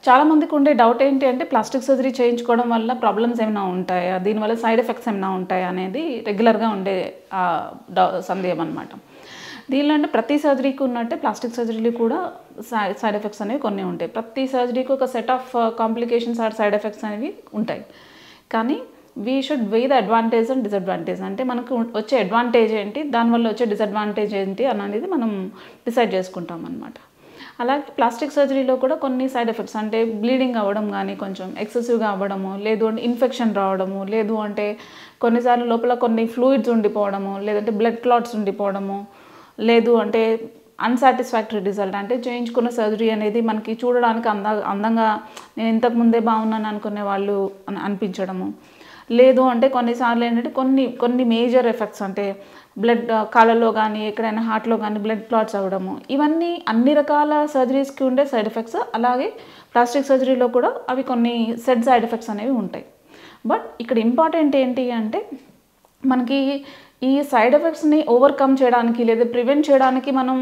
చాలామందికి ఉండే డౌట్ ఏంటి అంటే ప్లాస్టిక్ సర్జరీ చేయించుకోవడం వల్ల ప్రాబ్లమ్స్ ఏమైనా ఉంటాయా, దీనివల్ల సైడ్ ఎఫెక్ట్స్ ఏమైనా ఉంటాయా అనేది రెగ్యులర్గా ఉండే సందేహం అనమాట. దీనిలో అంటే ప్రతి సర్జరీకి ఉన్నట్టే ప్లాస్టిక్ సర్జరీలు కూడా సైడ్ ఎఫెక్ట్స్ అనేవి కొన్ని ఉంటాయి. ప్రతి సర్జరీకి ఒక set of complications or side effects అనేవి ఉంటాయి. కానీ we should weigh the advantage and disadvantage. అంటే మనకు వచ్చే అడ్వాంటేజ్ ఏంటి, దానివల్ల వచ్చే డిసడ్వాంటేజ్ ఏంటి అనేది మనం డిసైడ్ చేసుకుంటాం అనమాట. అలాగే ప్లాస్టిక్ సర్జరీలో కూడా కొన్ని సైడ్ ఎఫెక్ట్స్ అంటే బ్లీడింగ్ అవ్వడం కానీ, కొంచెం ఎక్సెసివ్గా అవ్వడము, లేదు అంటే ఇన్ఫెక్షన్ రావడము, లేదు అంటే కొన్నిసార్లు లోపల కొన్ని ఫ్లూయిడ్స్ ఉండిపోవడము, లేదంటే బ్లడ్ క్లాట్స్ ఉండిపోవడము, లేదు అంటే అన్సాటిస్ఫాక్టరీ రిజల్ట్ అంటే చేయించుకున్న సర్జరీ అనేది మనకి చూడడానికి అందంగా నేను ఇంతకుముందే బాగున్నాను అనుకునే వాళ్ళు అనిపించడము, లేదు అంటే కొన్నిసార్లు ఏంటంటే కొన్ని మేజర్ ఎఫెక్ట్స్ అంటే బ్లడ్ కాళ్ళలో కానీ ఎక్కడైనా హార్ట్లో కానీ బ్లడ్ క్లాట్స్ అవ్వడము, ఇవన్నీ అన్ని రకాల సర్జరీస్కి ఉండే సైడ్ ఎఫెక్ట్స్. అలాగే ప్లాస్టిక్ సర్జరీలో కూడా అవి కొన్ని సెట్ సైడ్ ఎఫెక్ట్స్ అనేవి ఉంటాయి. బట్ ఇక్కడ ఇంపార్టెంట్ ఏంటి అంటే మనకి ఈ సైడ్ ఎఫెక్ట్స్ని ఓవర్కమ్ చేయడానికి లేదా ప్రివెంట్ చేయడానికి మనం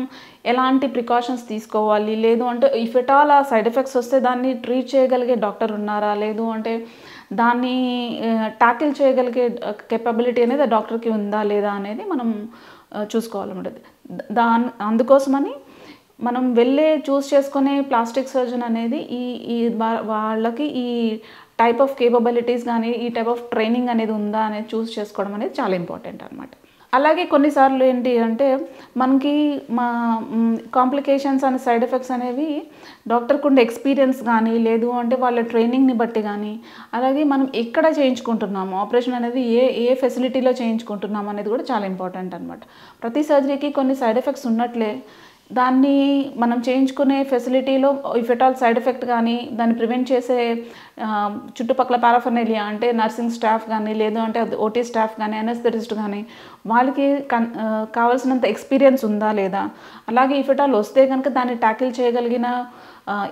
ఎలాంటి ప్రికాషన్స్ తీసుకోవాలి, లేదు అంటే ఇఫ్ ఎట్ ఆల్ ఆ సైడ్ ఎఫెక్ట్స్ వస్తే దాన్ని ట్రీట్ చేయగలిగే డాక్టర్ ఉన్నారా, లేదు అంటే దాన్ని టాకిల్ చేయగలిగే కెపబిలిటీ అనేది ఆ డాక్టర్కి ఉందా లేదా అనేది మనం చూసుకోవాలన్నమాట. అందుకోసమని మనం చూస్ చేసుకునే ప్లాస్టిక్ సర్జన్ అనేది ఈ వాళ్ళకి ఈ టైప్ ఆఫ్ కేపబిలిటీస్ కానీ ఈ టైప్ ఆఫ్ ట్రైనింగ్ అనేది ఉందా అనేది చూస్ చేసుకోవడం అనేది చాలా ఇంపార్టెంట్ అనమాట. అలాగే కొన్నిసార్లు ఏంటి అంటే మనకి కాంప్లికేషన్స్ అండ్ సైడ్ ఎఫెక్ట్స్ అనేవి డాక్టర్కి ఉండే ఎక్స్పీరియన్స్ కానీ, లేదు అంటే వాళ్ళ ట్రైనింగ్ని బట్టి కానీ, అలాగే మనం ఎక్కడ చేయించుకుంటున్నాము ఆపరేషన్ అనేది ఏ ఫెసిలిటీలో చేయించుకుంటున్నాము అనేది కూడా చాలా ఇంపార్టెంట్ అనమాట. ప్రతి సర్జరీకి కొన్ని సైడ్ ఎఫెక్ట్స్ ఉన్నట్లే దాన్ని మనం చేయించుకునే ఫెసిలిటీలో if at all side effect కానీ దాన్ని ప్రివెంట్ చేసే చుట్టుపక్కల పారాఫర్నేలియా అంటే నర్సింగ్ స్టాఫ్ కానీ, లేదు అంటే ఓటీ స్టాఫ్ కానీ, అనస్థెటిస్ట్ కానీ వాళ్ళకి కావాల్సినంత ఎక్స్పీరియన్స్ ఉందా లేదా, అలాగే ఇఫ్ ఎట్ ఆల్ వస్తే కనుక దాన్ని ట్యాకిల్ చేయగలిగిన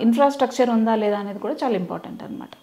ఇన్ఫ్రాస్ట్రక్చర్ ఉందా లేదా అనేది కూడా చాలా ఇంపార్టెంట్ అనమాట.